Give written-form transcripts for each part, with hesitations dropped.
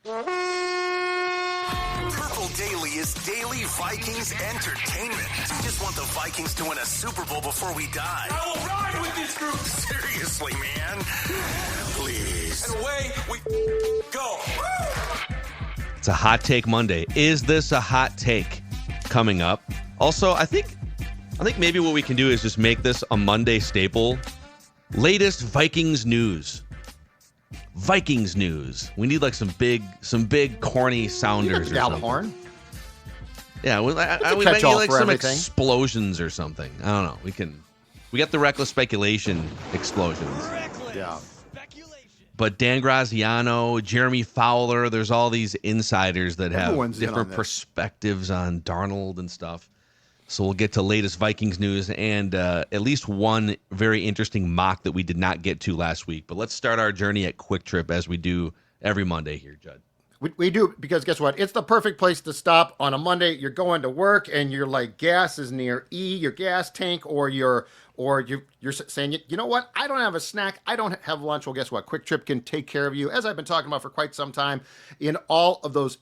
Purple Daily is daily Vikings entertainment. We just want the Vikings to win a Super Bowl before we die. I will ride with this group. Seriously, man. Please. And away we go. It's a Hot Take Monday. Is this a hot take? Coming up. Also, I think maybe what we can do is just make this a Monday staple. Latest Vikings news. Vikings news. We need like some big corny sounders or something. horn. Yeah, we might need like some explosions or something. I don't know. We got the reckless speculation explosions. Yeah. But Dan Graziano, Jeremy Fowler, there's all these insiders that have different perspectives on Darnold and stuff. So we'll get to latest Vikings news and at least one very interesting mock that we did not get to last week. But let's start our journey at Quick Trip as we do every Monday here, Judd. We do, because guess what? It's the perfect place to stop on a Monday. You're going to work and you're like, gas is near E, your gas tank, or you're saying, you know what? I don't have a snack. I don't have lunch. Well, guess what? Quick Trip can take care of you, as I've been talking about for quite some time, in all of those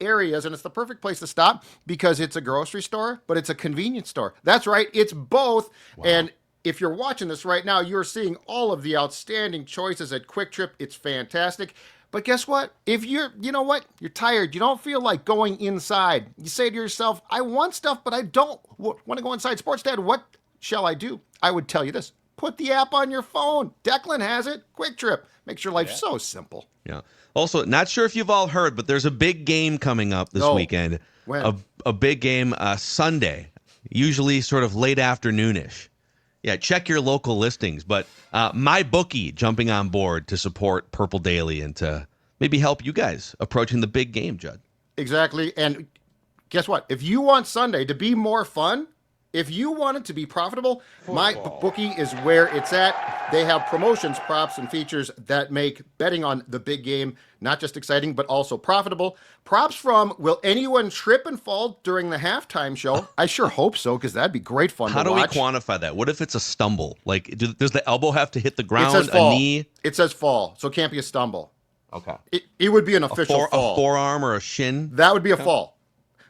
areas. And it's the perfect place to stop because it's a grocery store, but it's a convenience store. That's right. It's both. Wow. And if you're watching this right now, you're seeing all of the outstanding choices at Quick Trip. It's fantastic. But guess what? If you're tired, you don't feel like going inside. You say to yourself, I want stuff, but I don't want to go inside. Sports Dad, what shall I do? I would tell you this. Put the app on your phone. Declan has it. Quick Trip. Makes your life so simple. Yeah. Also, not sure if you've all heard, but there's a big game coming up this weekend. When? A big game Sunday, usually sort of late afternoonish. Yeah, check your local listings. But my bookie jumping on board to support Purple Daily and to maybe help you guys approaching the big game, Judd. Exactly. And guess what? If you want Sunday to be more fun, if you want it to be profitable, my bookie is where it's at. They have promotions, props, and features that make betting on the big game not just exciting, but also profitable. Props from, will anyone trip and fall during the halftime show? I sure hope so, because that'd be great fun to watch. How do we quantify that? What if it's a stumble? Like, does the elbow have to hit the ground, it says fall. A knee? It says fall, so it can't be a stumble. Okay. It would be an official fall. A forearm or a shin? That would be a fall.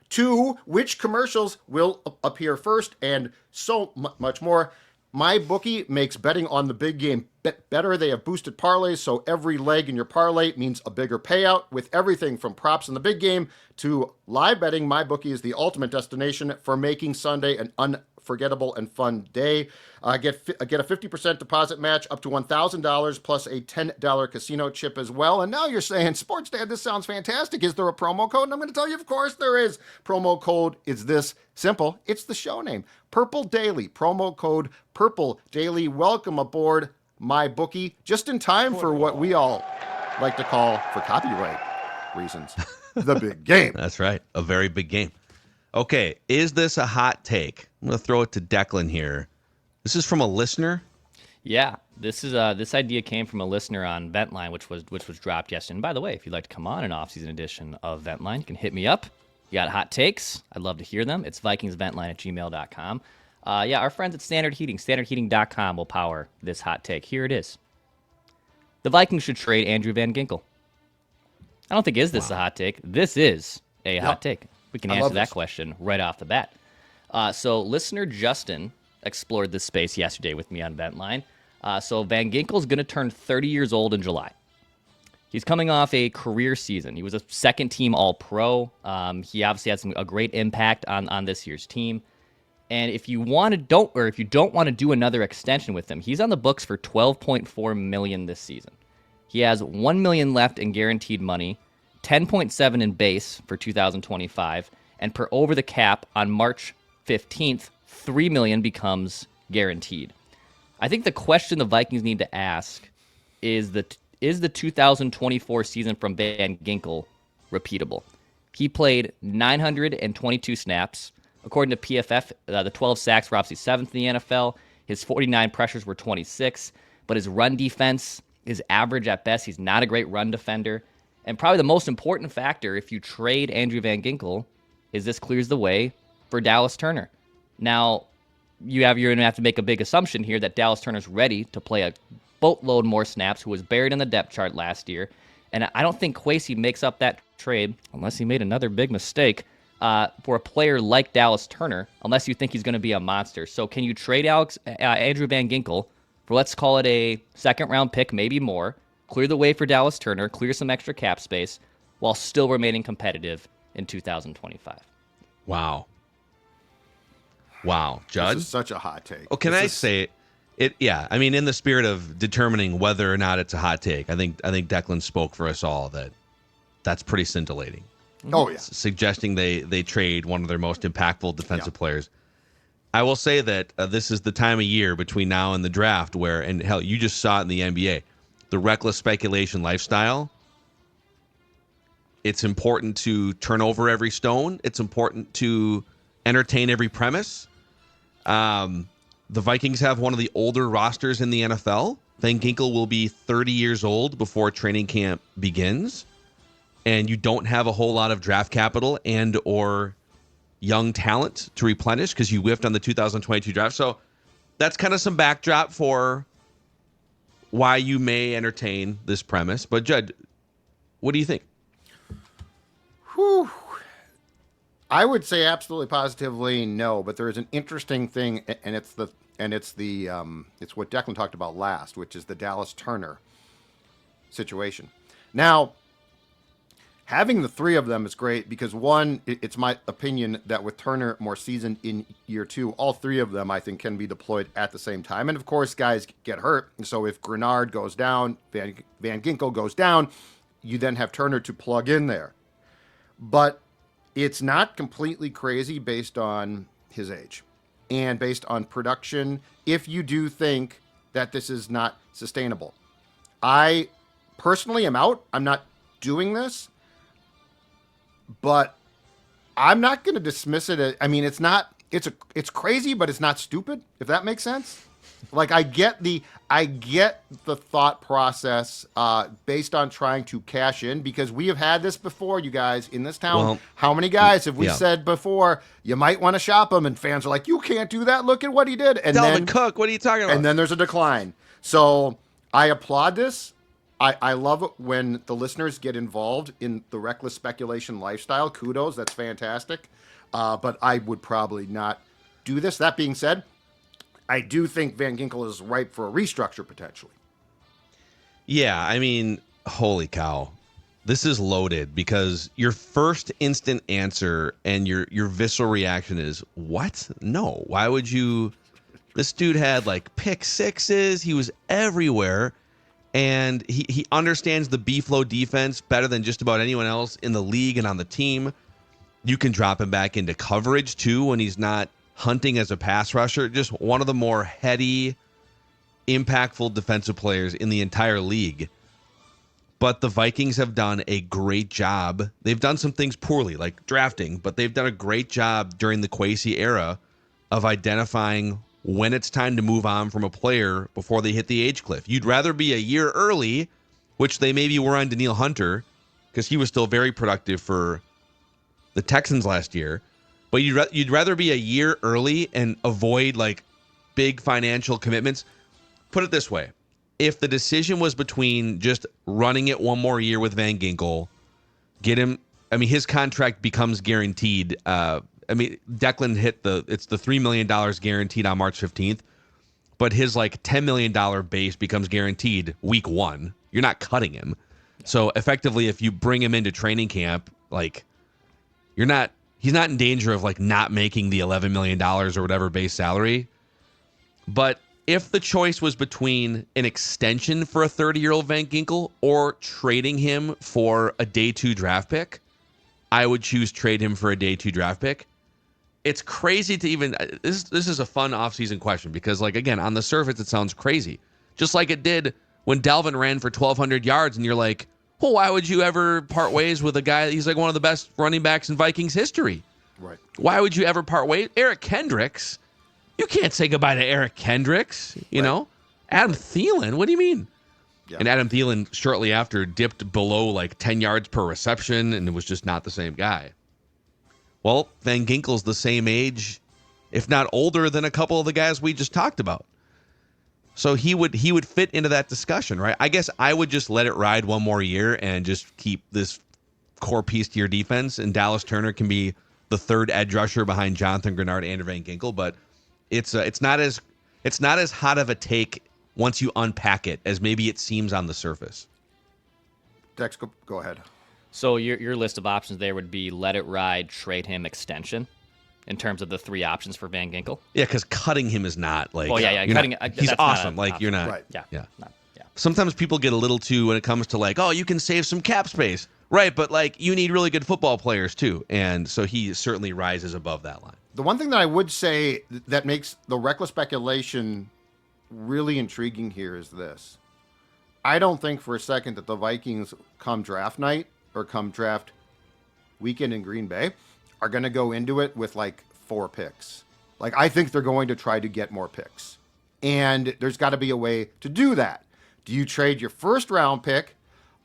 2, which commercials will appear first, and so much more. My bookie makes betting on the big game better. They have boosted parlays, so every leg in your parlay means a bigger payout. With everything from props in the big game to live betting, my bookie is the ultimate destination for making Sunday an unforgettable and fun day. Get a 50% deposit match up to $1,000 plus a $10 casino chip as well. And now you're saying, Sports Dad, this sounds fantastic. Is there a promo code? And I'm going to tell you, of course there is. Promo code is this simple. It's the show name, Purple Daily. Promo code Purple Daily. Welcome aboard my bookie, just in time for what we all like to call, for copyright reasons, the big game. That's right. A very big game. Okay, is this a hot take? I'm going to throw it to Declan here. This is from a listener. Yeah, this idea came from a listener on Ventline, which was dropped yesterday. And by the way, if you'd like to come on an off-season edition of Ventline, you can hit me up. You got hot takes? I'd love to hear them. It's VikingsVentline@gmail.com. Yeah, our friends at Standard Heating, standardheating.com will power this hot take. Here it is. The Vikings should trade Andrew Van Ginkel. I don't think is this a hot take. This is a hot take. We can answer that question right off the bat. So listener Justin explored this space yesterday with me on Ventline. So Van Ginkel's going to turn 30 years old in July. He's coming off a career season. He was a second-team All-Pro. He obviously had a great impact on this year's team. And if you don't want to do another extension with him, he's on the books for $12.4 million this season. He has $1 million left in guaranteed money, $10.7 in base for 2025, and per over the cap on March 15th, $3 million becomes guaranteed. I think the question the Vikings need to ask is the 2024 season from Van Ginkel repeatable? He played 922 snaps. According to PFF, the 12 sacks were obviously 7th in the NFL. His 49 pressures were 26, but his run defense is average at best. He's not a great run defender. And probably the most important factor, if you trade Andrew Van Ginkel, is this clears the way for Dallas Turner. Now, you're going to have to make a big assumption here that Dallas Turner's ready to play a boatload more snaps, who was buried in the depth chart last year. And I don't think Kwesi makes up that trade unless he made another big mistake for a player like Dallas Turner, unless you think he's going to be a monster. So can you trade Andrew Van Ginkel for, let's call it a second-round pick, maybe more, clear the way for Dallas Turner, clear some extra cap space, while still remaining competitive in 2025? Wow, Judd. This is such a hot take. Oh, can I say it? Yeah, I mean, in the spirit of determining whether or not it's a hot take, I think Declan spoke for us all that's pretty scintillating. Oh yeah, suggesting they trade one of their most impactful defensive players. I will say that this is the time of year between now and the draft where, and hell, you just saw it in the NBA, the reckless speculation lifestyle. It's important to turn over every stone. It's important to entertain every premise. The Vikings have one of the older rosters in the NFL. Van Ginkel will be 30 years old before training camp begins. And you don't have a whole lot of draft capital and or young talent to replenish because you whiffed on the 2022 draft. So that's kind of some backdrop for why you may entertain this premise. But Judd, what do you think? Whew. I would say absolutely positively no, but there is an interesting thing, and it's what Declan talked about last, which is the Dallas Turner situation. Now, having the three of them is great because, one, it's my opinion that with Turner more seasoned in year two, all three of them, I think, can be deployed at the same time. And, of course, guys get hurt. So if Grenard goes down, Van Ginkel goes down, you then have Turner to plug in there. But it's not completely crazy based on his age and based on production if you do think that this is not sustainable. I personally am out. I'm not doing this. But I'm not going to dismiss it. I mean, it's crazy, but it's not stupid, if that makes sense. Like, I get the thought process based on trying to cash in, because we have had this before, you guys, in this town. Well, how many guys have we said before, you might want to shop him, and fans are like, you can't do that. Look at what he did. And Dalvin Cook, what are you talking about? And then there's a decline. So I applaud this. I love it when the listeners get involved in the reckless speculation lifestyle. Kudos. That's fantastic. But I would probably not do this. That being said, I do think Van Ginkel is ripe for a restructure potentially. Yeah, I mean, holy cow. This is loaded because your first instant answer and your visceral reaction is, what? No. Why would you? This dude had like pick sixes. He was everywhere. And he understands the B-flow defense better than just about anyone else in the league and on the team. You can drop him back into coverage, too, when he's not hunting as a pass rusher. Just one of the more heady, impactful defensive players in the entire league. But the Vikings have done a great job. They've done some things poorly, like drafting, but they've done a great job during the Kwesi era of identifying when it's time to move on from a player before they hit the age cliff. You'd rather be a year early, which they maybe were on Danielle Hunter, because he was still very productive for the Texans last year. But you'd rather be a year early and avoid like big financial commitments. Put it this way. If the decision was between just running it one more year with Van Ginkel, get him, I mean, his contract becomes guaranteed. Declan hit it's the $3 million guaranteed on March 15th, but his like $10 million base becomes guaranteed week one. You're not cutting him. So effectively, if you bring him into training camp, like he's not in danger of like not making the $11 million or whatever base salary. But if the choice was between an extension for a 30-year-old Van Ginkel or trading him for a day 2 draft pick, I would choose trade him for a day 2 draft pick. It's crazy to even this is a fun offseason question because, like, again, on the surface it sounds crazy, just like it did when Dalvin ran for 1,200 yards, and you're like, well, why would you ever part ways with a guy? He's like one of the best running backs in Vikings history. Right? Why would you ever part ways? Eric Kendricks, you can't say goodbye to Eric Kendricks. You know, Adam Thielen. What do you mean? Yeah. And Adam Thielen shortly after dipped below like 10 yards per reception, and it was just not the same guy. Well, Van Ginkel's the same age, if not older, than a couple of the guys we just talked about. So he would fit into that discussion, right? I guess I would just let it ride one more year and just keep this core piece to your defense, and Dallas Turner can be the third edge rusher behind Jonathan Grenard, Andrew Van Ginkel. But it's not as hot of a take once you unpack it as maybe it seems on the surface. Dex, go ahead. So your list of options there would be let it ride, trade him, extension, in terms of the three options for Van Ginkel. Yeah, because cutting him is not like. Oh yeah. He's awesome. Like you're not. Right. Yeah. Sometimes people get a little too when it comes to like, oh, you can save some cap space, right? But like you need really good football players too, and so he certainly rises above that line. The one thing that I would say that makes the reckless speculation really intriguing here is this. I don't think for a second that the Vikings come draft night or come draft weekend in Green Bay are going to go into it with like 4 picks. Like I think they're going to try to get more picks. And there's got to be a way to do that. Do you trade your first round pick?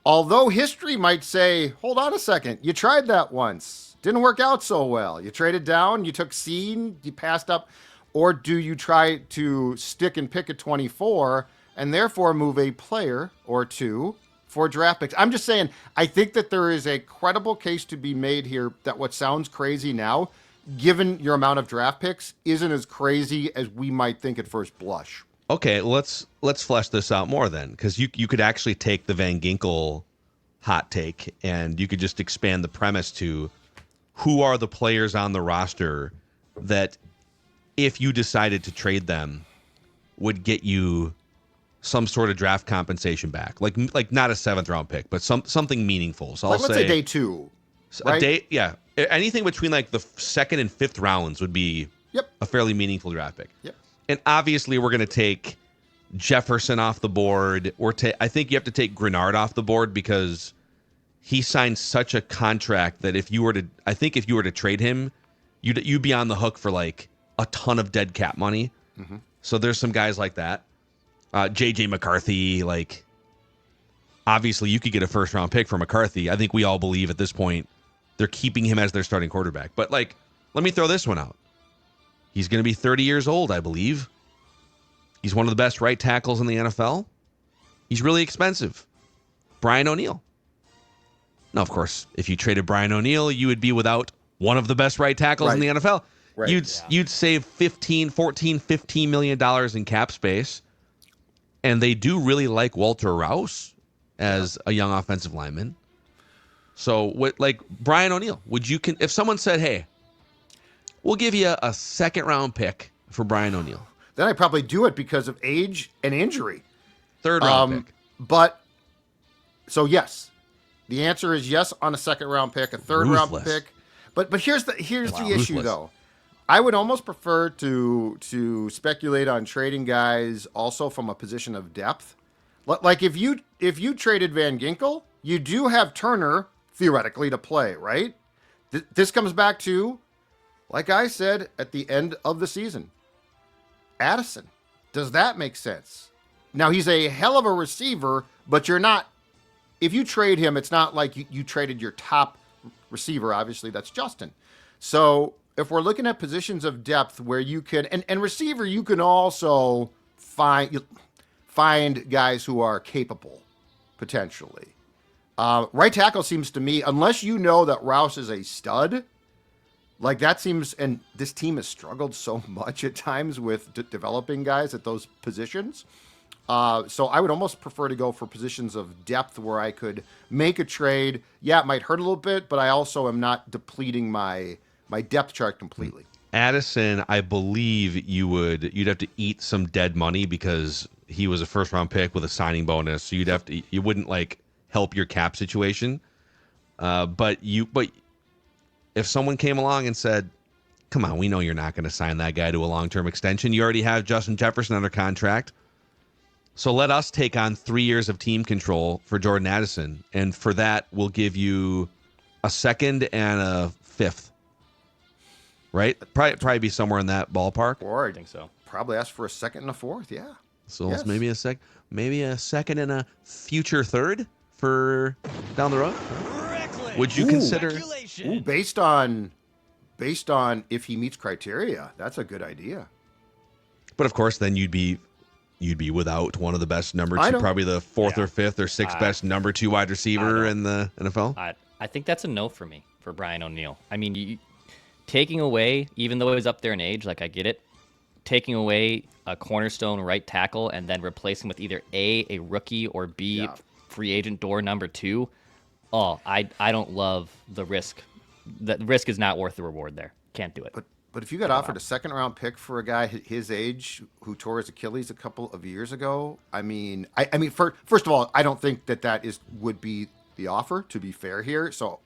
Although history might say, hold on a second, you tried that once. Didn't work out so well. You traded down, you took seed, you passed up. Or do you try to stick and pick at 24 and therefore move a player or two for draft picks? I'm just saying, I think that there is a credible case to be made here that what sounds crazy now, given your amount of draft picks, isn't as crazy as we might think at first blush. Okay, let's flesh this out more then, because you could actually take the Van Ginkel hot take and you could just expand the premise to who are the players on the roster that if you decided to trade them would get you some sort of draft compensation back, like not a 7th round pick, but something meaningful. So like, let's say day 2, right? Anything between like the 2nd and 5th rounds would be a fairly meaningful draft pick. Yep. And obviously, we're going to take Jefferson off the board, or I think you have to take Grenard off the board because he signed such a contract that if you were to trade him, you'd be on the hook for like a ton of dead cap money. Mm-hmm. So there's some guys like that. JJ McCarthy, like obviously you could get a 1st round pick for McCarthy. I think we all believe at this point they're keeping him as their starting quarterback. But like, let me throw this one out. He's going to be 30 years old, I believe. He's one of the best right tackles in the NFL. He's really expensive. Brian O'Neill. Now, of course, if you traded Brian O'Neill, you would be without one of the best right tackles in the NFL. Right. You'd save $15 million in cap space. And they do really like Walter Rouse as a young offensive lineman. So, like Brian O'Neill, if someone said, hey, we'll give you a 2nd round pick for Brian O'Neill. Then I'd probably do it because of age and injury. 3rd round pick. But, so yes. The answer is yes on a 2nd round pick, a 3rd round pick. But here's the issue, though. I would almost prefer to speculate on trading guys also from a position of depth. Like if you traded Van Ginkel, you do have Turner theoretically to play, right? This comes back to, like I said at the end of the season, Addison. Does that make sense? Now he's a hell of a receiver, but you're not. If you trade him, it's not like you traded your top receiver. Obviously, that's Justin. So if we're looking at positions of depth where you can, and receiver, you can also find guys who are capable, potentially. Right tackle seems to me, unless you know that Rouse is a stud, like that seems, and this team has struggled so much at times with developing guys at those positions. So I would almost prefer to go for positions of depth where I could make a trade. Yeah, it might hurt a little bit, but I also am not depleting my depth chart completely. Addison, I believe you'd have to eat some dead money because he was a 1st round pick with a signing bonus. So you wouldn't like help your cap situation. But if someone came along and said, come on, we know you're not going to sign that guy to a long-term extension. You already have Justin Jefferson under contract. So let us take on 3 years of team control for Jordan Addison. And for that, we'll give you a 2nd and a 5th. Right? Probably be somewhere in that ballpark. Or I think so. Probably ask for a 2nd and a 4th, yeah. So yes. maybe a 2nd and a future 3rd for down the road. Would you consider based on if he meets criteria, that's a good idea. But of course, then you'd be you'd be without one of the best number two, probably the fourth or fifth or sixth best number 2 wide receiver in the NFL? I think that's a no for me, for Brian O'Neill. I mean, taking away, even though he's up there in age, like I get it, taking away a cornerstone right tackle and then replacing with either A, rookie, or B, free agent door number 2. Oh, I don't love the risk. The risk is not worth the reward there. Can't do it. But if you got offered a second-round pick for a guy his age who tore his Achilles a couple of years ago, I mean, first of all, I don't think that would be the offer, to be fair here. So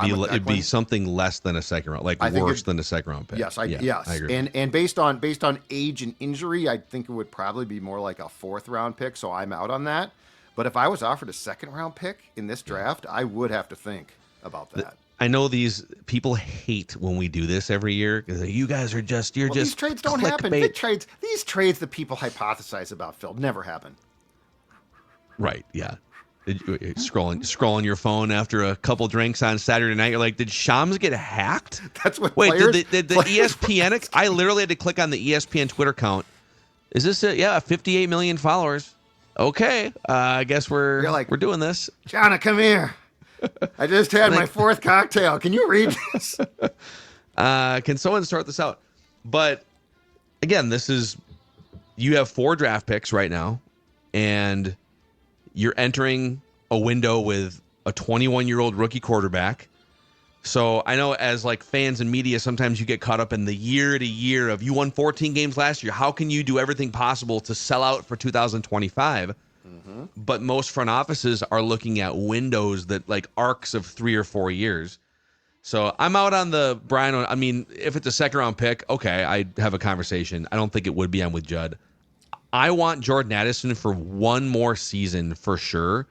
it'd be something less than a second round, like worse than a second round pick. Yes, I agree. And based on age and injury, I think it would probably be more like a fourth-round pick. So I'm out on that. But if I was offered a second-round pick in this draft, I would have to think about that. I know these people hate when we do this every year because you guys are just these trades don't happen. These trades that people hypothesize about, Phil, never happen. Right? Yeah. Scrolling your phone after a couple drinks on Saturday night, you're like, did Shams get hacked? That's what. Wait, players, did the ESPN? I literally had to click on the ESPN Twitter account. Is this 58 million followers? Okay, I guess we're doing this. Jonna, come here. I just had my fourth cocktail. Can you read this? Can someone start this out? But again, you have 4 draft picks right now, and you're entering a window with a 21-year-old rookie quarterback. So I know as like fans and media, sometimes you get caught up in the year to year of you won 14 games last year. How can you do everything possible to sell out for 2025? Mm-hmm. But most front offices are looking at windows that like arcs of 3 or 4 years. So I'm out on the Brian. I mean, if it's a second round pick, okay, I'd have a conversation. I don't think it would be. I'm with Judd. I want Jordan Addison for one more season for sure,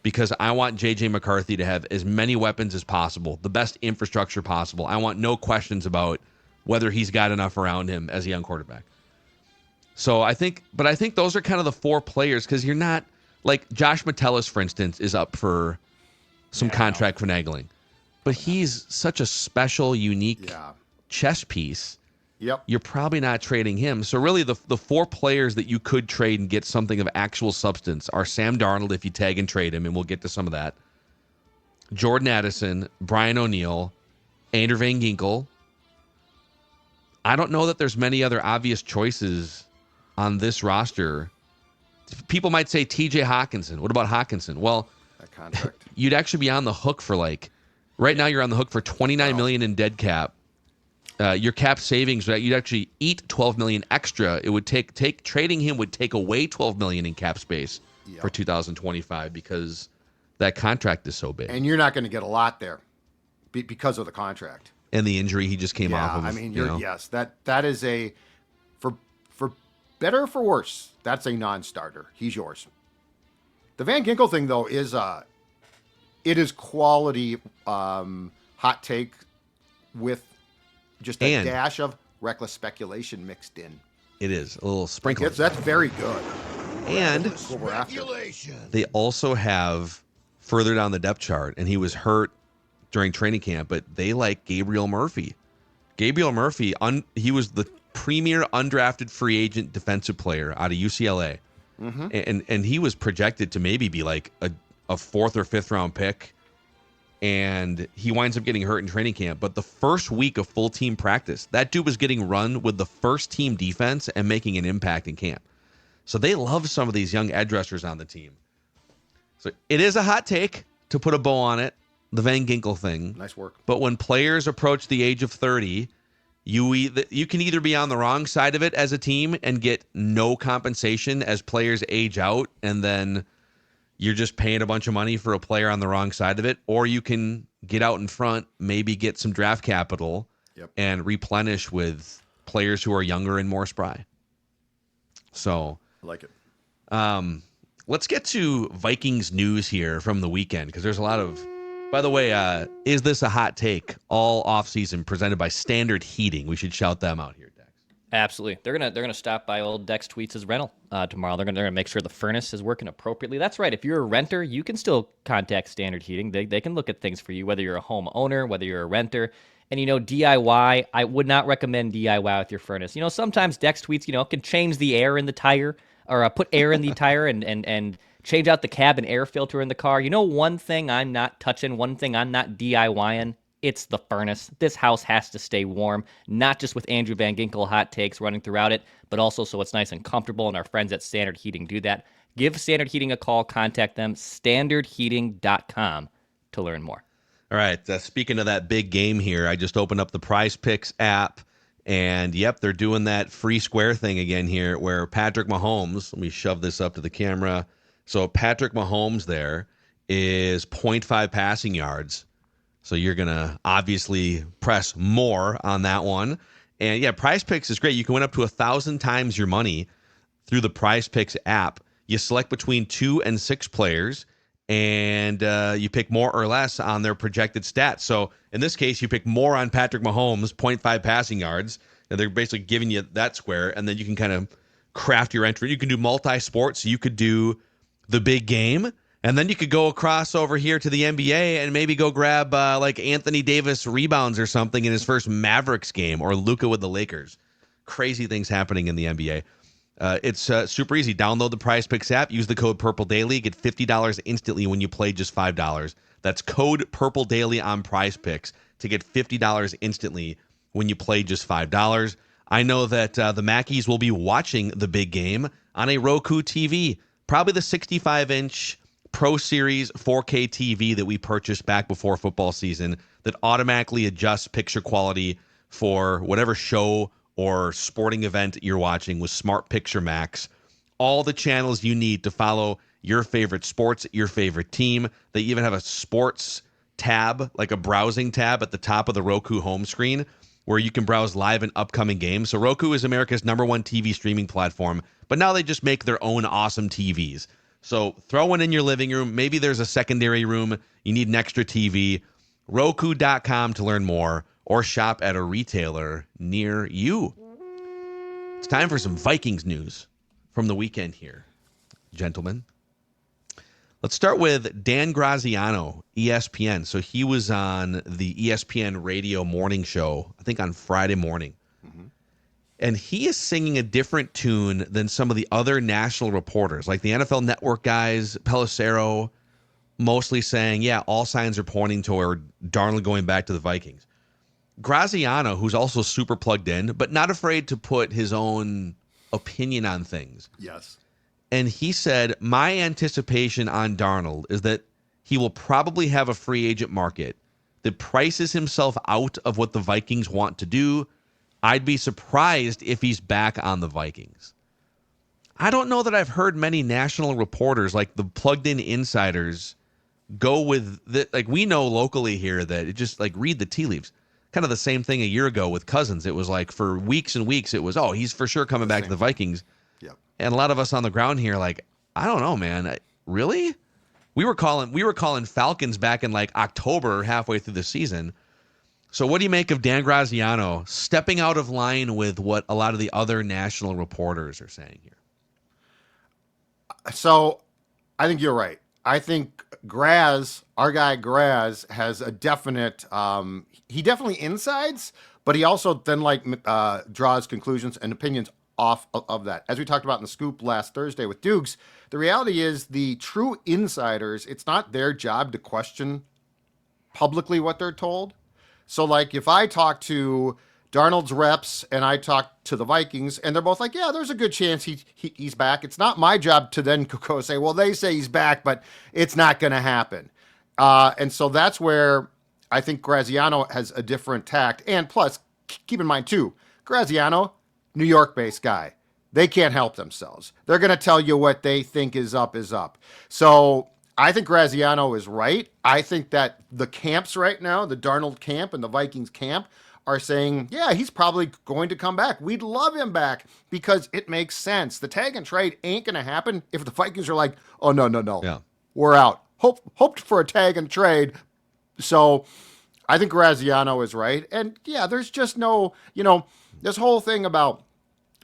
because I want JJ McCarthy to have as many weapons as possible, the best infrastructure possible. I want no questions about whether he's got enough around him as a young quarterback. So I think those are kind of the 4 players, because you're not like Josh Metellus, for instance, is up for some contract finagling, but he's such a special, unique chess piece. Yep. You're probably not trading him. So really the 4 players that you could trade and get something of actual substance are Sam Darnold, if you tag and trade him, and we'll get to some of that, Jordan Addison, Brian O'Neill, Andrew Van Ginkel. I don't know that there's many other obvious choices on this roster. People might say TJ Hawkinson. What about Hawkinson? Well, that contract. You'd actually be on the hook for right now you're on the hook for $29 million in dead cap. Your cap savings, right? You'd actually eat $12 million extra. It would take trading him would take away $12 million in cap space for 2025 because that contract is so big. And you're not going to get a lot there because of the contract and the injury he just came off of. I mean, yes, that is a for better or for worse. That's a non-starter. He's yours. The Van Ginkel thing, though, is it is quality hot take with just a dash of reckless speculation mixed in. It is a little sprinkle. That's very good. And that's what we're after. They also have further down the depth chart, and he was hurt during training camp, but they like Gabriel Murphy. Gabriel Murphy, he was the premier undrafted free agent defensive player out of UCLA. Mm-hmm. And he was projected to maybe be like a 4th or 5th round pick. And he winds up getting hurt in training camp. But the first week of full team practice, that dude was getting run with the first team defense and making an impact in camp. So they love some of these young edge rushers on the team. So it is a hot take to put a bow on it, the Van Ginkel thing. Nice work. But when players approach the age of 30, you can either be on the wrong side of it as a team and get no compensation as players age out, and then you're just paying a bunch of money for a player on the wrong side of it, or you can get out in front, maybe get some draft capital and replenish with players who are younger and more spry. So I like it. Let's get to Vikings news here from the weekend, because there's a lot of, by the way, is this a hot take? All offseason presented by Standard Heating. We should shout them out here. Absolutely. They're gonna stop by old Dex Tweets' rental tomorrow. They're gonna make sure the furnace is working appropriately. That's right. If you're a renter, you can still contact Standard Heating. They can look at things for you, whether you're a home owner, whether you're a renter. And DIY, I would not recommend DIY with your furnace. Sometimes Dex Tweets, can change the air in the tire or put air in the tire and change out the cabin air filter in the car. You know, one thing I'm not touching, one thing I'm not DIYing, it's the furnace. This house has to stay warm, not just with Andrew Van Ginkel hot takes running throughout it, but also so it's nice and comfortable, and our friends at Standard Heating do that. Give Standard Heating a call. Contact them, standardheating.com, to learn more. All right. Speaking of that big game here, I just opened up the Prize Picks app, and yep, they're doing that free square thing again here where Patrick Mahomes, let me shove this up to the camera. So Patrick Mahomes there is 0.5 passing yards. So you're going to obviously press more on that one. And yeah, Prize Picks is great. You can win up to 1,000 times your money through the Prize Picks app. You select between 2 and 6 players, and you pick more or less on their projected stats. So in this case, you pick more on Patrick Mahomes, 0.5 passing yards, and they're basically giving you that square, and then you can kind of craft your entry. You can do multi-sports. So you could do the big game, and then you could go across over here to the NBA and maybe go grab like Anthony Davis rebounds or something in his first Mavericks game, or Luka with the Lakers. Crazy things happening in the NBA. It's super easy. Download the Prize Picks app. Use the code PURPLEDAILY. Get $50 instantly when you play just $5. That's code PURPLEDAILY on Prize Picks to get $50 instantly when you play just $5. I know that the Mackeys will be watching the big game on a Roku TV, probably the 65-inch Pro Series 4K TV that we purchased back before football season that automatically adjusts picture quality for whatever show or sporting event you're watching with Smart Picture Max. All the channels you need to follow your favorite sports, your favorite team. They even have a sports tab, like a browsing tab at the top of the Roku home screen where you can browse live and upcoming games. So Roku is America's #1 TV streaming platform, but now they just make their own awesome TVs. So throw one in your living room. Maybe there's a secondary room. You need an extra TV. Roku.com to learn more, or shop at a retailer near you. It's time for some Vikings news from the weekend here, gentlemen. Let's start with Dan Graziano, ESPN. So he was on the ESPN radio morning show, I think on Friday morning. And he is singing a different tune than some of the other national reporters, like the NFL Network guys, Pelissero, mostly saying, yeah, all signs are pointing toward Darnold going back to the Vikings. Graziano, who's also super plugged in, but not afraid to put his own opinion on things. Yes. And he said, my anticipation on Darnold is that he will probably have a free agent market that prices himself out of what the Vikings want to do. I'd be surprised if he's back on the Vikings. I don't know that I've heard many national reporters, like the plugged-in insiders, go with the, like we know locally here that it just like read the tea leaves. Kind of the same thing a year ago with Cousins. It was like for weeks and weeks, it was, oh, he's for sure coming back to the Vikings. Yep. And a lot of us on the ground here, like, I don't know, man. Really? We were calling Falcons back in like October, halfway through the season. So what do you make of Dan Graziano stepping out of line with what a lot of the other national reporters are saying here? So I think you're right. I think our guy Graz, has a definite, he definitely insides, but he also then draws conclusions and opinions off of that. As we talked about in the Scoop last Thursday with Dukes, the reality is the true insiders, it's not their job to question publicly what they're told. So like if I talk to Darnold's reps and I talk to the Vikings and they're both like, yeah, there's a good chance he's back. It's not my job to then go say, well, they say he's back, but it's not going to happen. And so that's where I think Graziano has a different tact. And plus, keep in mind too, Graziano, New York-based guy. They can't help themselves. They're going to tell you what they think is up is up. So I think Graziano is right. I think that the camps right now, the Darnold camp and the Vikings camp, are saying, yeah, he's probably going to come back. We'd love him back because it makes sense. The tag and trade ain't going to happen if the Vikings are like, oh, no. Yeah. We're out. Hoped for a tag and trade. So I think Graziano is right. And yeah, there's just no, this whole thing about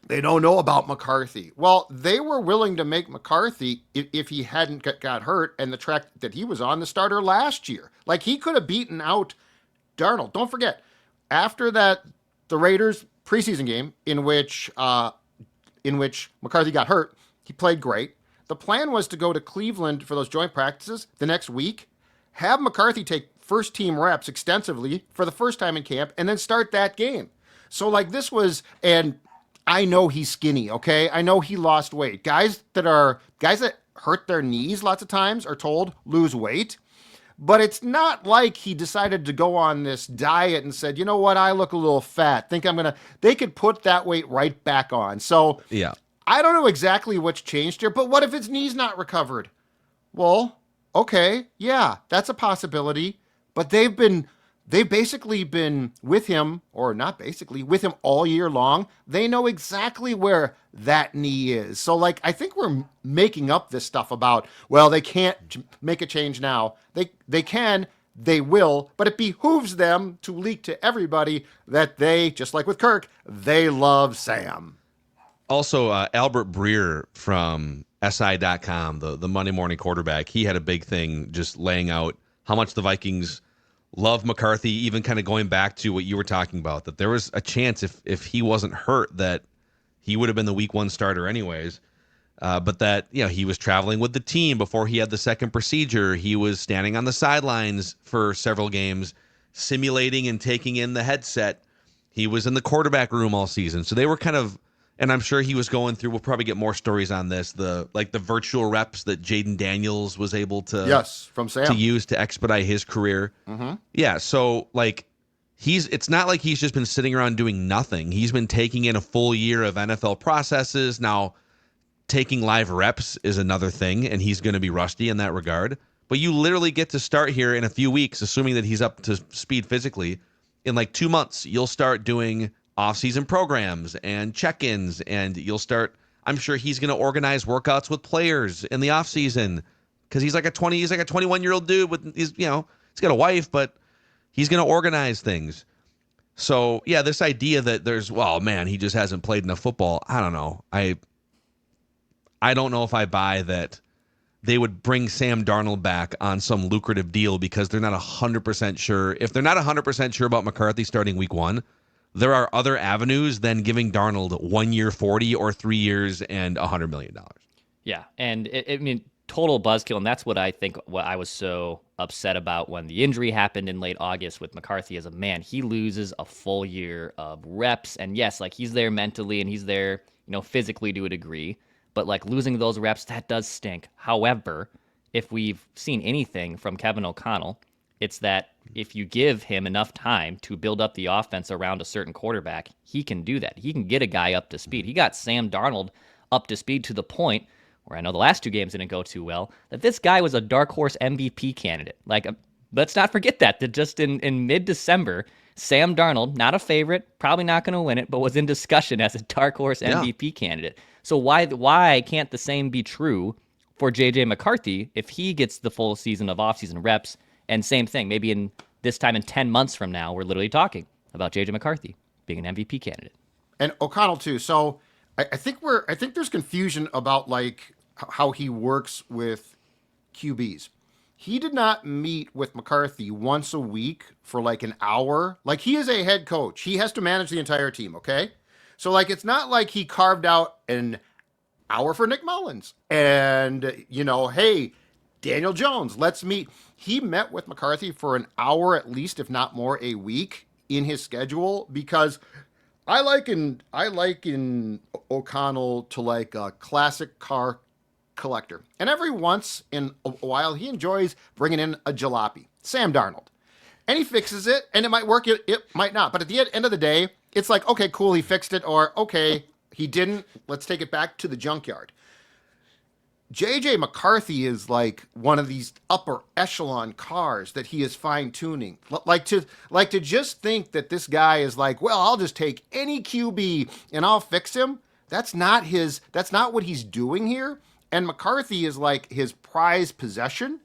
they don't know about McCarthy. Well, they were willing to make McCarthy if he hadn't got hurt and the track that he was on, the starter last year. Like he could have beaten out Darnold. Don't forget, after that, the Raiders preseason game in which McCarthy got hurt, He played great. The plan was to go to Cleveland for those joint practices the next week, have McCarthy take first team reps extensively for the first time in camp, and then start that game. So like this was, and I know he's skinny, okay? I know he lost weight. Guys that hurt their knees lots of times are told lose weight. But it's not like he decided to go on this diet and said, you know what, I look a little fat. They could put that weight right back on. So yeah, I don't know exactly what's changed here, but what if his knee's not recovered? Well, okay, yeah, that's a possibility. But they've basically been with him, or not basically, with him all year long. They know exactly where that knee is. So, like, I think we're making up this stuff about, well, they can't make a change now. They can, they will, but it behooves them to leak to everybody that they, just like with Kirk, they love Sam. Also, Albert Breer from SI.com, the Monday Morning Quarterback, he had a big thing just laying out how much the Vikings love McCarthy, even kind of going back to what you were talking about, that there was a chance if he wasn't hurt that he would have been the week 1 starter anyways. But that, he was traveling with the team before he had the second procedure. He was standing on the sidelines for several games, simulating and taking in the headset. He was in the quarterback room all season. So they were kind of, and I'm sure he was going through, we'll probably get more stories on this, the virtual reps that Jaden Daniels was able to from Sam to use to expedite his career. Mm-hmm. Yeah, so it's not like he's just been sitting around doing nothing. He's been taking in a full year of NFL processes. Now, taking live reps is another thing, and he's going to be rusty in that regard. But you literally get to start here in a few weeks, assuming that he's up to speed physically. In 2 months, you'll start doing off-season programs and check-ins, and you'll start, I'm sure he's going to organize workouts with players in the off-season because he's like a 21-year-old dude he's got a wife, but he's going to organize things. So, yeah, this idea that he just hasn't played enough football, I don't know. I don't know if I buy that they would bring Sam Darnold back on some lucrative deal because they're not 100% sure. If they're not 100% sure about McCarthy starting week 1, there are other avenues than giving Darnold 1 year, 40 or 3 years and $100 million. Yeah. And total buzzkill. And that's what I think, what I was so upset about when the injury happened in late August with McCarthy as a man. He loses a full year of reps. And yes, he's there mentally and he's there, physically to a degree. But losing those reps, that does stink. However, if we've seen anything from Kevin O'Connell, it's that if you give him enough time to build up the offense around a certain quarterback, he can do that. He can get a guy up to speed. He got Sam Darnold up to speed to the point where I know the last 2 games didn't go too well, that this guy was a dark horse MVP candidate. Let's not forget that just in mid-December, Sam Darnold, not a favorite, probably not going to win it, but was in discussion as a dark horse MVP candidate. So why can't the same be true for JJ McCarthy if he gets the full season of offseason reps? And same thing, maybe in 10 months from now, we're literally talking about JJ McCarthy being an MVP candidate. And O'Connell too. So I think there's confusion about how he works with QBs. He did not meet with McCarthy once a week for an hour. He is a head coach. He has to manage the entire team, okay? So it's not like he carved out an hour for Nick Mullins and, hey, Daniel Jones, let's meet. He met with McCarthy for an hour at least, if not more, a week in his schedule because I liken O'Connell to a classic car collector. And every once in a while, he enjoys bringing in a jalopy, Sam Darnold. And he fixes it, and it might work, it might not. But at the end of the day, it's okay, cool, he fixed it, or okay, he didn't, let's take it back to the junkyard. JJ McCarthy is one of these upper echelon cars that he is fine tuning. To just think that this guy is I'll just take any QB and I'll fix him. That's not what he's doing here. And McCarthy is his prized possession.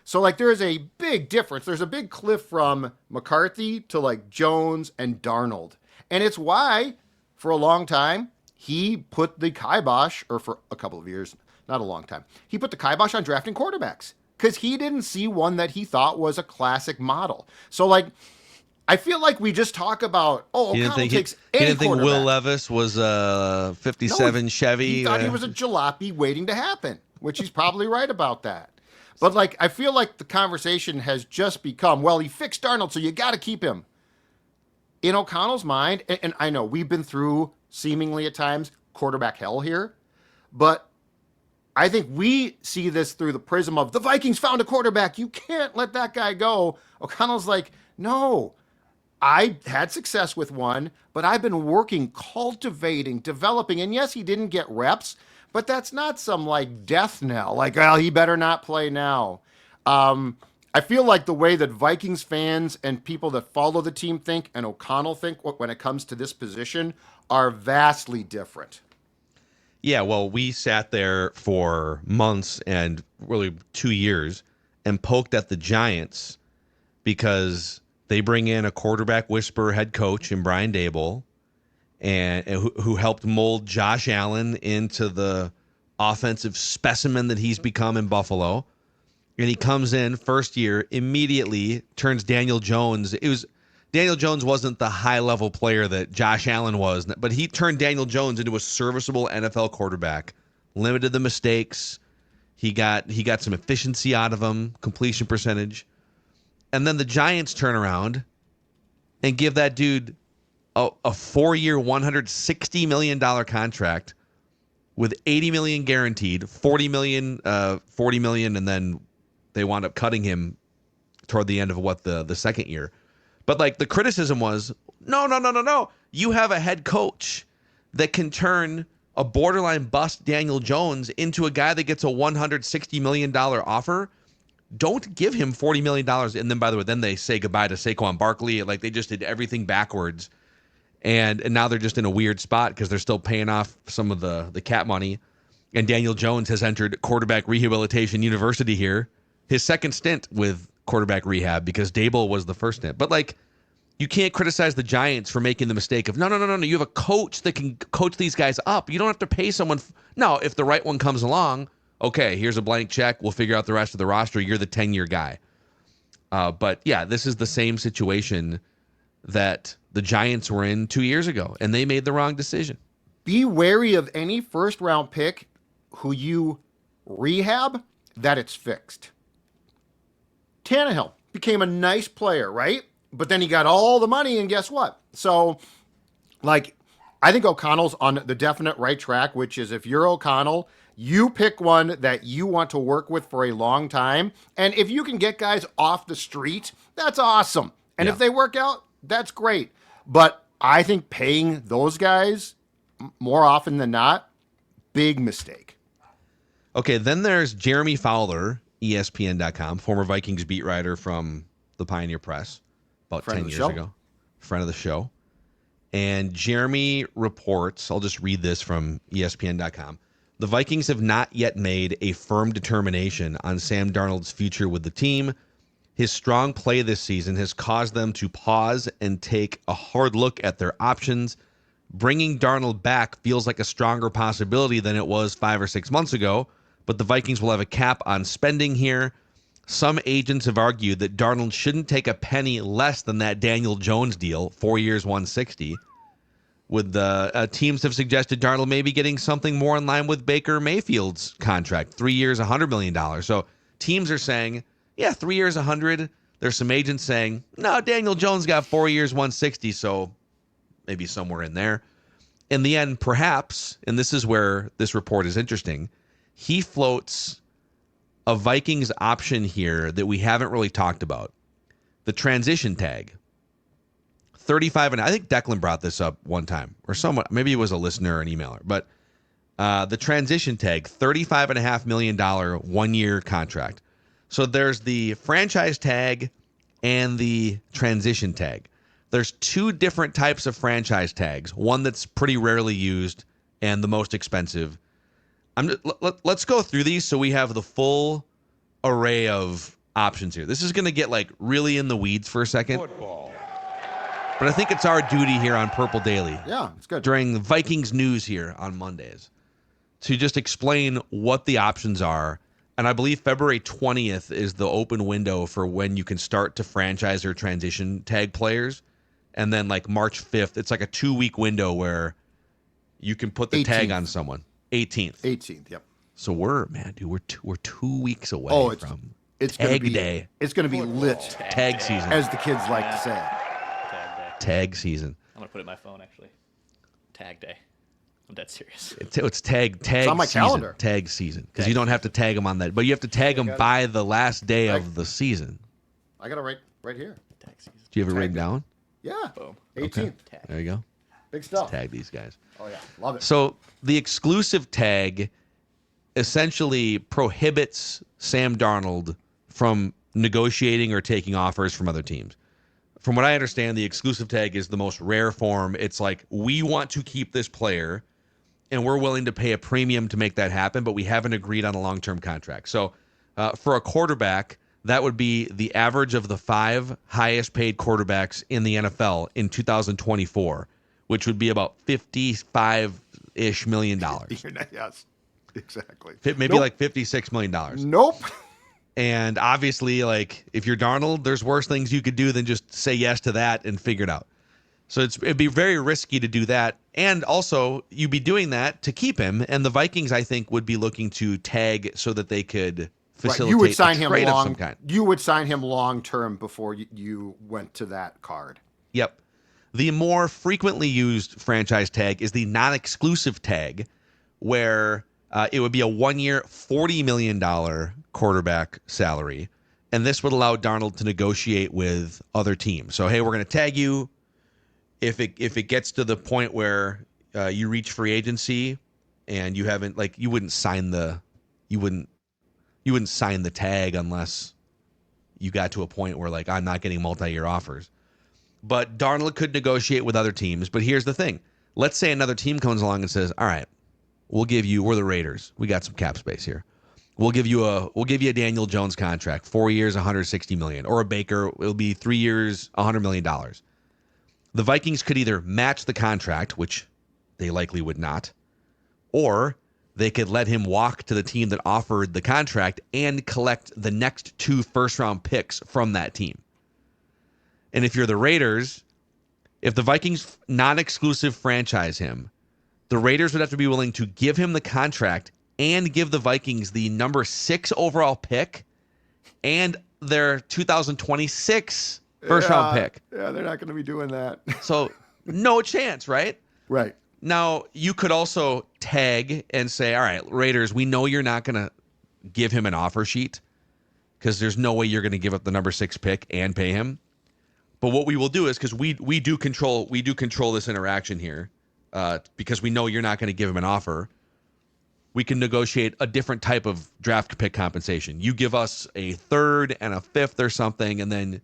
So there is a big difference. There's a big cliff from McCarthy to Jones and Darnold. And it's why for a long time he put the kibosh, or for a couple of years, not a long time, he put the kibosh on drafting quarterbacks because he didn't see one that he thought was a classic model. So I feel like we just talk about, O'Connell takes any He didn't think quarterback. Will Levis was a 57 Chevy? He thought he was a jalopy waiting to happen, which he's probably right about that. But, like, I feel like the conversation has just become, well, he fixed Darnold, so you got to keep him. In O'Connell's mind, and I know we've been through, seemingly at times, quarterback hell here, but I think we see this through the prism of the Vikings found a quarterback. You can't let that guy go. O'Connell's like, no, I had success with one, but I've been working, cultivating, developing. And yes, he didn't get reps, but that's not some like death knell. Like, well, he better not play now. I feel like the way that Vikings fans and people that follow the team think and O'Connell think when it comes to this position are vastly different. Yeah, well, we sat there for months and really 2 years and poked at the Giants because they bring in a quarterback whisperer head coach in Brian Daboll, and who helped mold Josh Allen into the offensive specimen that he's become in Buffalo. And he comes in first year, immediately turns Daniel Jones. Daniel Jones wasn't the high-level player that Josh Allen was, but he turned Daniel Jones into a serviceable NFL quarterback, limited the mistakes. He got some efficiency out of him, completion percentage. And then the Giants turn around and give that dude a 4-year, $160 million contract with $80 million guaranteed, $40 million, and then they wound up cutting him toward the end of the second year. But like the criticism was, no. You have a head coach that can turn a borderline bust Daniel Jones into a guy that gets a $160 million offer. Don't give him $40 million. And then, by the way, then they say goodbye to Saquon Barkley. Like they just did everything backwards. And now they're just in a weird spot because they're still paying off some of the cap money. And Daniel Jones has entered quarterback rehabilitation university here. His second stint with quarterback rehab because Daboll was the first stint. But like, you can't criticize the Giants for making the mistake of no. You have a coach that can coach these guys up. You don't have to pay someone. No, if the right one comes along, okay, here's a blank check. We'll figure out the rest of the roster. You're the 10-year guy. But yeah, this is the same situation that the Giants were in 2 years ago, and they made the wrong decision. Be wary of any first-round pick who you rehab that it's fixed. Tannehill became a nice player, right? But then he got all the money, and guess what? So, like, I think O'Connell's on the definite right track, which is if you're O'Connell, you pick one that you want to work with for a long time. And if you can get guys off the street, that's awesome. And if they work out, that's great. But I think paying those guys more often than not, big mistake. Okay, then there's Jeremy Fowler, ESPN.com, former Vikings beat writer from the Pioneer Press about 10 years ago. Friend of the show. And Jeremy reports, I'll just read this from ESPN.com. The Vikings have not yet made a firm determination on Sam Darnold's future with the team. His strong play this season has caused them to pause and take a hard look at their options. Bringing Darnold back feels like a stronger possibility than it was 5 or 6 months ago, but the Vikings will have a cap on spending here. Some agents have argued that Darnold shouldn't take a penny less than that Daniel Jones deal, 4 years, $160. With the teams have suggested Darnold maybe getting something more in line with Baker Mayfield's contract, 3 years, $100 million. So teams are saying, yeah, 3 years, 100. There's some agents saying, no, Daniel Jones got 4 years, 160, so maybe somewhere in there. In the end, perhaps, and this is where this report is interesting, he floats a Vikings option here that we haven't really talked about. The transition tag. 35, and I think Declan brought this up one time, or someone, maybe it was a listener or an emailer, but the transition tag, $35.5 million 1-year contract. So there's the franchise tag and the transition tag. There's two different types of franchise tags, one that's pretty rarely used and the most expensive. Let's go through these so we have the full array of options here. This is going to get like really in the weeds for a second. Football. But I think it's our duty here on Purple Daily. Yeah, it's good. During the Vikings news here on Mondays to just explain what the options are And I believe February 20th is the open window for when you can start to franchise or transition tag players. And then like March 5th, it's like a 2-week window where you can put the 18th. tag on someone. 18th. 18th, yep. So we're 2 weeks away from tag day. It's going to be lit. Tag season. As the kids like to say. Tag season. I'm going to put it in my phone, actually. Tag day. I'm dead serious. It's tag it's on my season. calendar. Tag season. Because you don't have to tag them on that. But you have to tag them by the last day of the season. I got it right here. Tag season. Do you have it written down? Yeah. Boom. 18th. Okay. There you go. Big stuff. Let's tag these guys. Oh, yeah. Love it. So the exclusive tag essentially prohibits Sam Darnold from negotiating or taking offers from other teams. From what I understand, the exclusive tag is the most rare form. It's like, we want to keep this player, and we're willing to pay a premium to make that happen, but we haven't agreed on a long-term contract. So for a quarterback, that would be the average of the 5 highest-paid quarterbacks in the NFL in 2024, which would be about $55-ish million. Yes, exactly. Maybe like $56 million. Nope. And obviously, like, if you're Darnold, there's worse things you could do than just say yes to that and figure it out. So it'd be very risky to do that. And also, you'd be doing that to keep him. And the Vikings, I think, would be looking to tag so that they could facilitate You would sign a trade him of some kind. You would sign him long-term before you went to that card. Yep. The more frequently used franchise tag is the non-exclusive tag, where it would be a 1-year, $40 million quarterback salary. And this would allow Darnold to negotiate with other teams. So, hey, we're going to tag you. If it gets to the point where you reach free agency and you haven't, like, you wouldn't sign the tag unless you got to a point where, like, I'm not getting multi-year offers. But Darnold could negotiate with other teams. But here's the thing. Let's say another team comes along and says, all right, we're the Raiders. We got some cap space here. We'll give you a Daniel Jones contract, 4 years, $160 million, or a Baker. It'll be 3 years, $100 million. The Vikings could either match the contract, which they likely would not, or they could let him walk to the team that offered the contract and collect the next 2 first-round picks from that team. And if you're the Raiders, if the Vikings non-exclusive franchise him, the Raiders would have to be willing to give him the contract and give the Vikings the number 6 overall pick and their 2026 first-round pick. Yeah, they're not going to be doing that. So no chance, right? Right. Now, you could also tag and say, all right, Raiders, we know you're not going to give him an offer sheet because there's no way you're going to give up the number 6 pick and pay him. But what we will do is, because we do control this interaction here, because we know you're not going to give him an offer, we can negotiate a different type of draft pick compensation. You give us a 3rd and a 5th or something, and then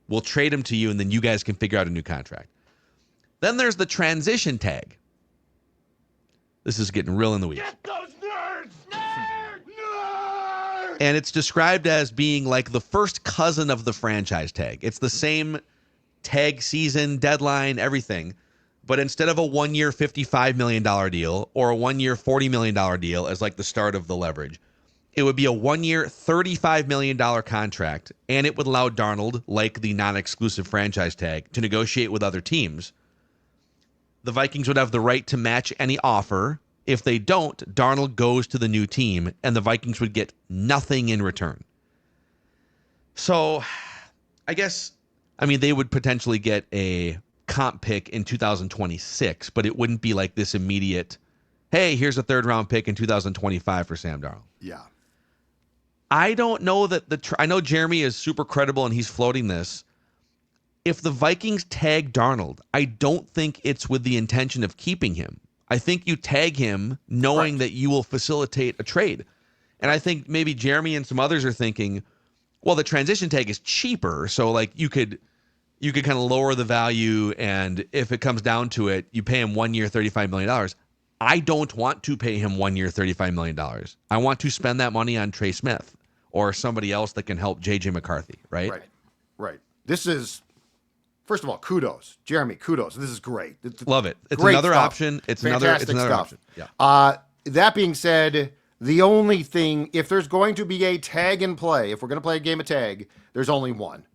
we'll trade him to you, and then you guys can figure out a new contract. Then there's the transition tag. This is getting real in the weeds. Get those nerds! Nerds! And it's described as being like the first cousin of the franchise tag. It's the same tag season, deadline, everything. But instead of a 1-year, $55 million deal or a 1-year, $40 million deal as like the start of the leverage, it would be a 1-year, $35 million contract. And it would allow Darnold, like the non-exclusive franchise tag, to negotiate with other teams. The Vikings would have the right to match any offer. If they don't, Darnold goes to the new team, and the Vikings would get nothing in return. So, I guess, they would potentially get a comp pick in 2026, but it wouldn't be like this immediate, hey, here's a 3rd-round pick in 2025 for Sam Darnold. Yeah. I don't know that I know Jeremy is super credible, and he's floating this. If the Vikings tag Darnold, I don't think it's with the intention of keeping him. I think you tag him knowing that you will facilitate a trade. And I think maybe Jeremy and some others are thinking, well, the transition tag is cheaper, so like you could kind of lower the value, and if it comes down to it, you pay him 1 year, $35 million. I don't want to pay him 1 year, $35 million. I want to spend that money on Trey Smith or somebody else that can help JJ McCarthy, right? Right. This is, first of all, kudos. Jeremy, kudos. This is great. Love it. It's great another stuff. option. It's Fantastic another stuff. option. Yeah. That being said, The only thing, if there's going to be a tag in play, if we're going to play a game of tag, there's only one.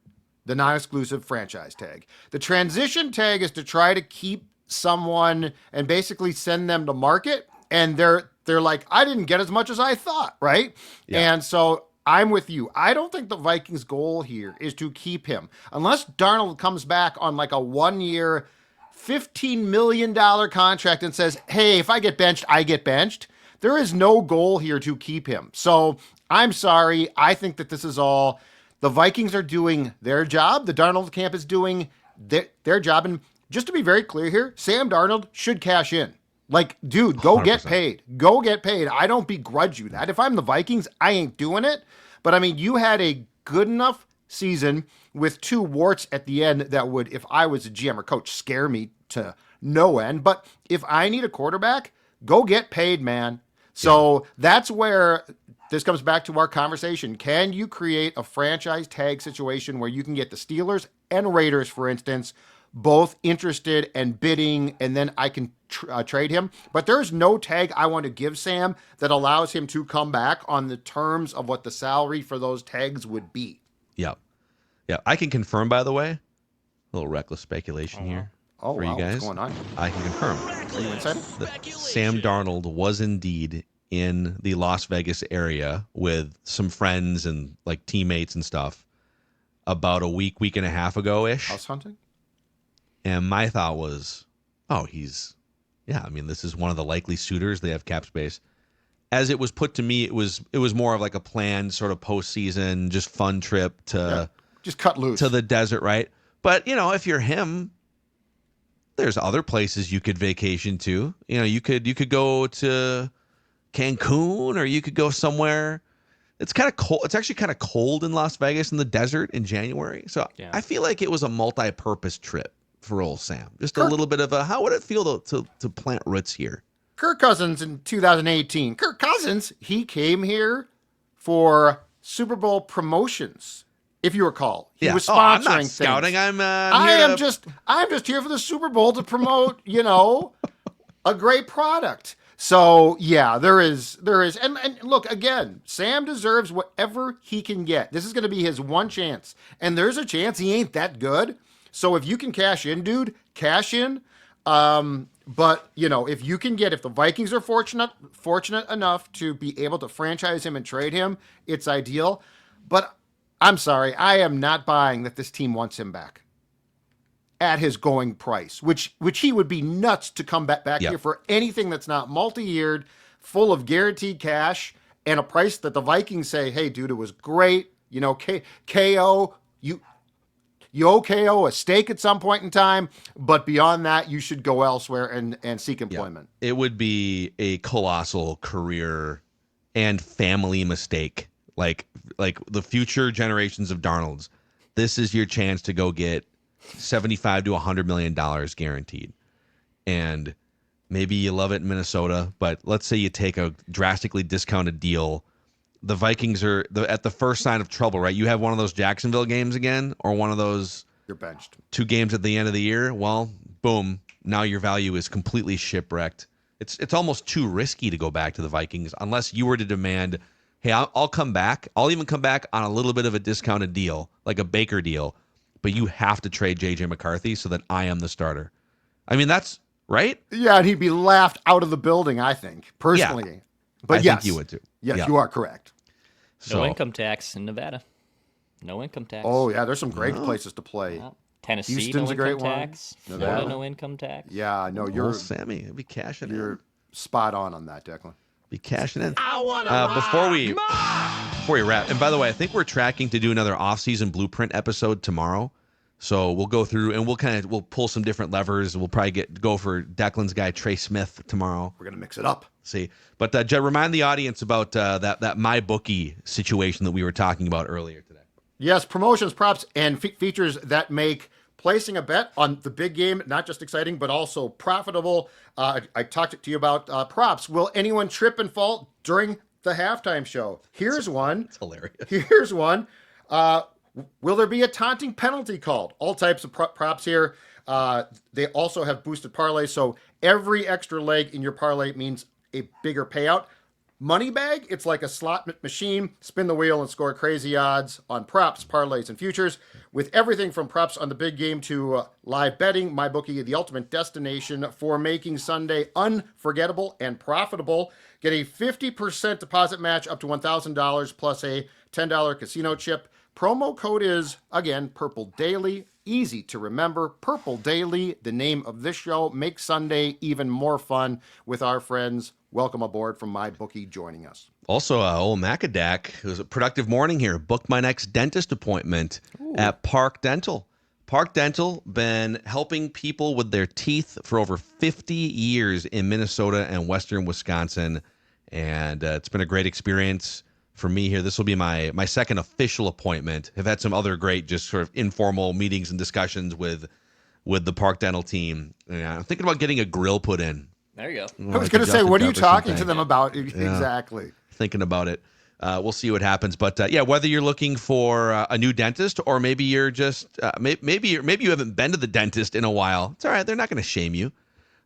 The non-exclusive franchise tag. The transition tag is to try to keep someone and basically send them to market, and they're like, I didn't get as much as I thought, right? Yeah. And so I'm with you. I don't think the Vikings' goal here is to keep him. Unless Darnold comes back on like a 1-year, $15 million contract and says, hey, if I get benched, I get benched. There is no goal here to keep him. So I'm sorry. I think that this is all, the Vikings are doing their job. The Darnold camp is doing their job. And just to be very clear here, Sam Darnold should cash in. Like, dude, go 100%. Get paid. Go get paid. I don't begrudge you that. If I'm the Vikings, I ain't doing it. But I mean, you had a good enough season with 2 warts at the end that would, if I was a GM or coach, scare me to no end. But if I need a quarterback, go get paid, man. So that's where this comes back to our conversation. Can you create a franchise tag situation where you can get the Steelers and Raiders, for instance, both interested and bidding, and then I can trade him? But there's no tag I want to give Sam that allows him to come back on the terms of what the salary for those tags would be. Yeah. I can confirm, by the way, a little reckless speculation here. Oh, for wow. you guys. What's going on? I can confirm that Sam Darnold was indeed in the Las Vegas area with some friends and like teammates and stuff about a week and a half ago-ish. House hunting? And my thought was, this is one of the likely suitors. They have cap space. As it was put to me, it was more of like a planned sort of postseason, just fun trip to just cut loose to the desert, right? But if you're him, there's other places you could vacation to. You could go to Cancun, or you could go somewhere. It's kind of cold. It's actually kind of cold in Las Vegas in the desert in January. So I feel like it was a multi-purpose trip for old Sam. Just a little bit of how would it feel to plant roots here? Kirk Cousins in 2018. Kirk Cousins, he came here for Super Bowl promotions. If you recall, he was sponsoring I'm not things. Scouting. I'm just here for the Super Bowl to promote, a great product. So there is, and look, again, Sam deserves whatever he can get. This is going to be his one chance, and there's a chance he ain't that good. So if you can cash in, dude, cash in. But if you can if the Vikings are fortunate enough to be able to franchise him and trade him, it's ideal. But I'm sorry, I am not buying that this team wants him back at his going price, which he would be nuts to come back here for anything that's not multi-yeared, full of guaranteed cash, and a price that the Vikings say, hey, dude, it was great. KO, you owe KO a steak at some point in time, but beyond that, you should go elsewhere and seek employment. It would be a colossal career and family mistake. Like the future generations of Darnolds, this is your chance to go get $75 to $100 million guaranteed. And maybe you love it in Minnesota, but let's say you take a drastically discounted deal. The Vikings are at the first sign of trouble, right? You have one of those Jacksonville games again, or one of those you're benched 2 games at the end of the year. Well, boom, now your value is completely shipwrecked. It's almost too risky to go back to the Vikings unless you were to demand, hey, I'll come back. I'll even come back on a little bit of a discounted deal, like a Baker deal, but you have to trade JJ McCarthy so that I am the starter. I mean, that's right. Yeah, and he'd be laughed out of the building, I think, personally. Yeah. But I think you would too. Yes, you are correct. No income tax in Nevada. No income tax. Oh, yeah, there's some great places to play. Yeah. Tennessee, Houston's no a great income one. tax. Nevada. Florida, no income tax. Yeah, no, you're Sammy. It'd be cashing you're in. spot on that, Declan. Be cashing in. Before we wrap, and by the way, I think we're tracking to do another offseason blueprint episode tomorrow. So we'll go through and we'll pull some different levers. We'll probably go for Declan's guy Trey Smith tomorrow. We're gonna mix it up. See, but Jed, remind the audience about that MyBookie situation that we were talking about earlier today. Yes, promotions, props, and features that make placing a bet on the big game not just exciting but also profitable. I talked to you about props. Will anyone trip and fall during the halftime show? Here's one. It's hilarious. Here's one. Will there be a taunting penalty called? All types of props here. They also have boosted parlays, so every extra leg in your parlay means a bigger payout. Money Bag, it's like a slot machine. Spin the wheel and score crazy odds on props, parlays, and futures. With everything from props on the big game to live betting, MyBookie, the ultimate destination for making Sunday unforgettable and profitable. Get a 50% deposit match up to $1,000 plus a $10 casino chip. Promo code is, again, Purple Daily. Easy to remember. Purple Daily, the name of this show. Make Sunday even more fun with our friends. Welcome aboard from MyBookie joining us. Also, old Macadac, it was a productive morning here. Booked my next dentist appointment at Park Dental. Park Dental been helping people with their teeth for over 50 years in Minnesota and western Wisconsin, and it's been a great experience for me here. This will be my second official appointment. I've had some other great just sort of informal meetings and discussions with the Park Dental team. I'm thinking about getting a grill put in. There you go. I was going to say, what are you talking to them about exactly? Thinking about it. We'll see what happens. But whether you're looking for a new dentist or maybe you're just maybe you haven't been to the dentist in a while, it's all right. They're not going to shame you.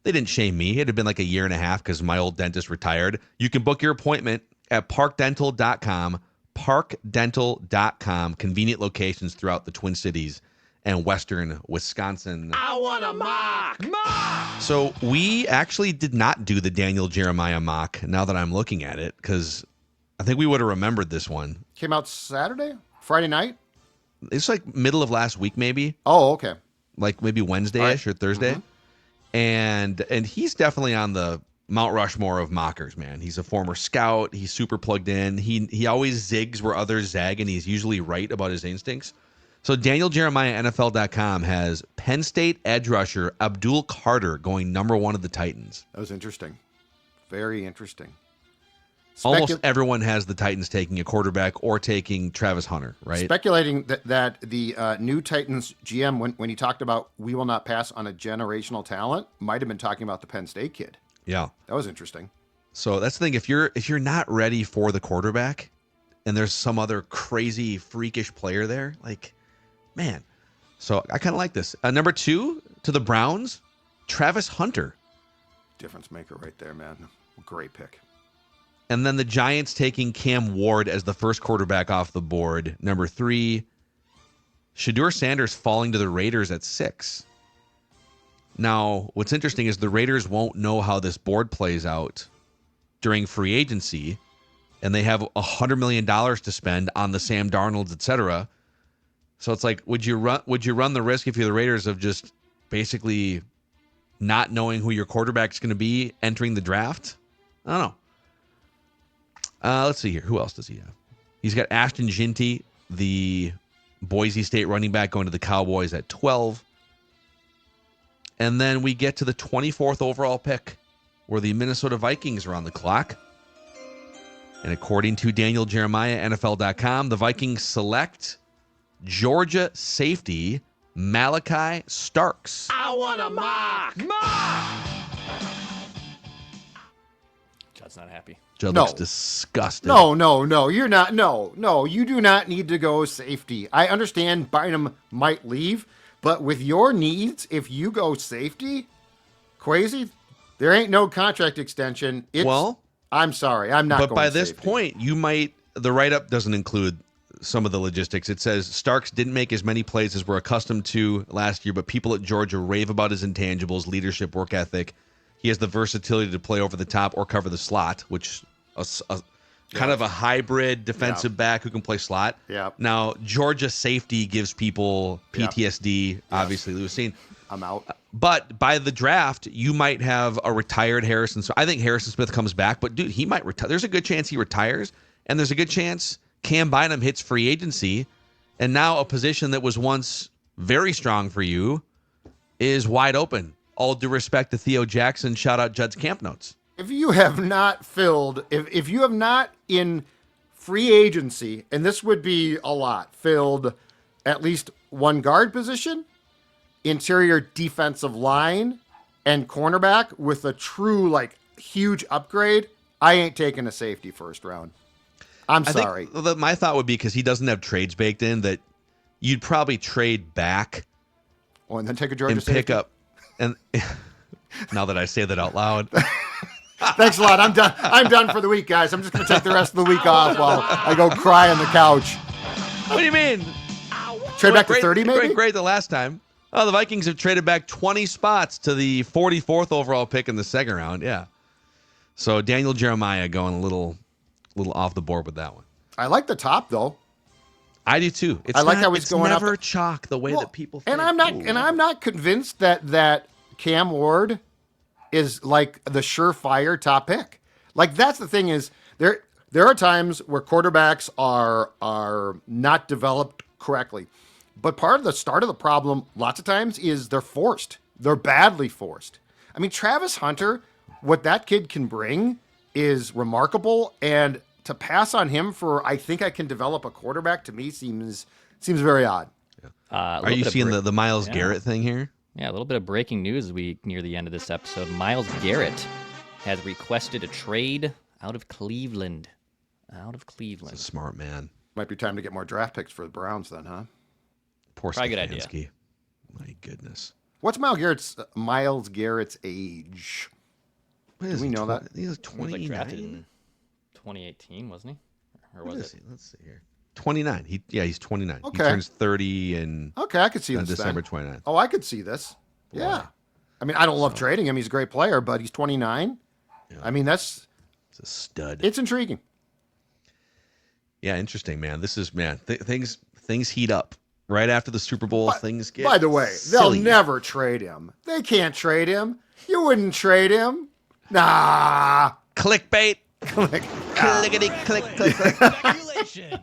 They didn't shame me. It had been like a year and a half because my old dentist retired. You can book your appointment at parkdental.com. Parkdental.com. Convenient locations throughout the Twin Cities and western Wisconsin. I want a mock! Mock! So we actually did not do the Daniel Jeremiah mock now that I'm looking at it, because I think we would have remembered this one. Came out Saturday? Friday night? It's like middle of last week, maybe. Oh, okay. Like maybe Wednesday-ish or Thursday. Mm-hmm. And he's definitely on the Mount Rushmore of mockers, man. He's a former scout. He's super plugged in. He always zigs where others zag, and he's usually right about his instincts. So Daniel Jeremiah, NFL.com, has Penn State edge rusher Abdul Carter going number 1 of the Titans. That was interesting. Very interesting. Almost everyone has the Titans taking a quarterback or taking Travis Hunter, right? Speculating that the new Titans GM, when he talked about we will not pass on a generational talent, might have been talking about the Penn State kid. Yeah. That was interesting. So that's the thing. If you're not ready for the quarterback and there's some other crazy, freakish player there, like, man. So I kind of like this. Number 2 to the Browns, Travis Hunter. Difference maker right there, man. Great pick. And then the Giants taking Cam Ward as the first quarterback off the board. Number 3, Shedeur Sanders falling to the Raiders at 6. Now, what's interesting is the Raiders won't know how this board plays out during free agency, and they have $100 million to spend on the Sam Darnolds, etc. So it's like, would you run the risk if you're the Raiders of just basically not knowing who your quarterback's going to be entering the draft? I don't know. Let's see here. Who else does he have? He's got Ashton Ginty, the Boise State running back, going to the Cowboys at 12. And then we get to the 24th overall pick, where the Minnesota Vikings are on the clock. And according to Daniel Jeremiah, NFL.com, the Vikings select Georgia safety Malachi Starks. I want a mock! Mock! Judd's not happy. Judd looks disgusted. No. You're not. No. You do not need to go safety. I understand Bynum might leave, but with your needs, if you go safety, Kwesi, there ain't no contract extension. I'm sorry. I'm not going But by this safety. point, the write-up doesn't include some of the logistics. It says Starks didn't make as many plays as we're accustomed to last year, but people at Georgia rave about his intangibles, leadership, work ethic. He has the versatility to play over the top or cover the slot, which kind of a hybrid defensive back who can play slot. Yeah. Now, Georgia safety gives people PTSD, obviously. We've seen. I'm out. But by the draft, you might have a retired Harrison. So I think Harrison Smith comes back, but dude, he might retire. There's a good chance he retires, and there's a good chance Cam Bynum hits free agency, and now a position that was once very strong for you is wide open. All due respect to Theo Jackson, shout out Judd's camp notes. If you have not filled, if you have not in free agency, and this would be a lot, filled at least one guard position, interior defensive line, and cornerback with a true, like, huge upgrade, I ain't taking a safety first round. I'm sorry. My thought would be, because he doesn't have trades baked in, that you'd probably trade back. Oh, and then take a Georgia and safety? pick up. And now that I say that out loud, Thanks a lot. I'm done. I'm done for the week, guys. I'm just going to take the rest of the week off while I go cry on the couch. What do you mean? Trade back to 30, maybe? Went great the last time. Oh, the Vikings have traded back 20 spots to the 44th overall pick in the second round. Yeah. So Daniel Jeremiah going a little off the board with that one. I like the top, though. I do too. I like how he's going never up. chalk the way that people think. And I'm not convinced that Cam Ward is like the surefire top pick. Like that's the thing is there are times where quarterbacks are not developed correctly. But part of the start of the problem lots of times is they're forced. They're badly forced. I mean, Travis Hunter, what that kid can bring is remarkable, and to pass on him for I think I can develop a quarterback to me seems very odd. Are you seeing the Myles Garrett thing here? Yeah, a little bit of breaking news as we near the end of this episode. Myles Garrett has requested a trade out of Cleveland. He's a smart man. Might be time to get more draft picks for the Browns then, huh? Poor Probably Stefanski. good idea. My goodness. What's Myles Garrett's age? Do we know that? He's He was 29. drafted in 2018, wasn't he? Or was it? Let's see here. 29. He's 29. Okay. He turns 30 in I could see this December then. 29th. Oh, I could see this. Yeah. I mean, I don't love trading him. He's a great player, but he's 29. Yeah. I mean, it's a stud. It's intriguing. Yeah, interesting, man. This is things heat up. Right after the Super Bowl, things get By the way, silly. They'll never trade him. They can't trade him. You wouldn't trade him. Nah. Clickbait. Click. Clickety click click click. Speculation.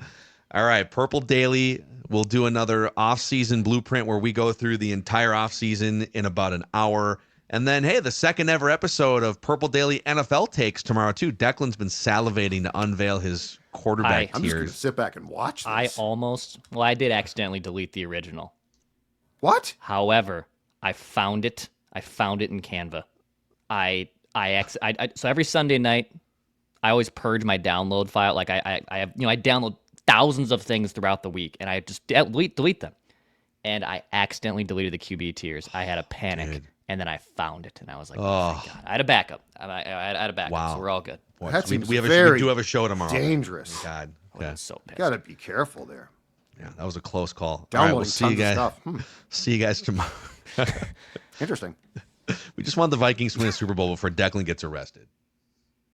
All right, Purple Daily. We'll do another off-season blueprint where we go through the entire off-season in about an hour. And then, hey, the second ever episode of Purple Daily NFL takes tomorrow, too. Declan's been salivating to unveil his quarterback I'm just going to tiers. sit back and watch this. I did accidentally delete the original. What? However, I found it. I found it in Canva. So every Sunday night, I always purge my download file. Like I download thousands of things throughout the week, and I just delete them. And I accidentally deleted the QB tiers. I had a panic. Dude. And then I found it, and I was like, "Oh my god!" I had a backup. I had a backup, Wow. so we're all good. Boy, That so seems we very do have a show tomorrow. dangerous. Thank God. I'm Yeah. so pissed. Got to be careful there. Yeah, that was a close call. All right, Downloading we'll see you tons guys. of stuff. See you guys tomorrow. Interesting. We just want the Vikings to win a Super Bowl before Declan gets arrested.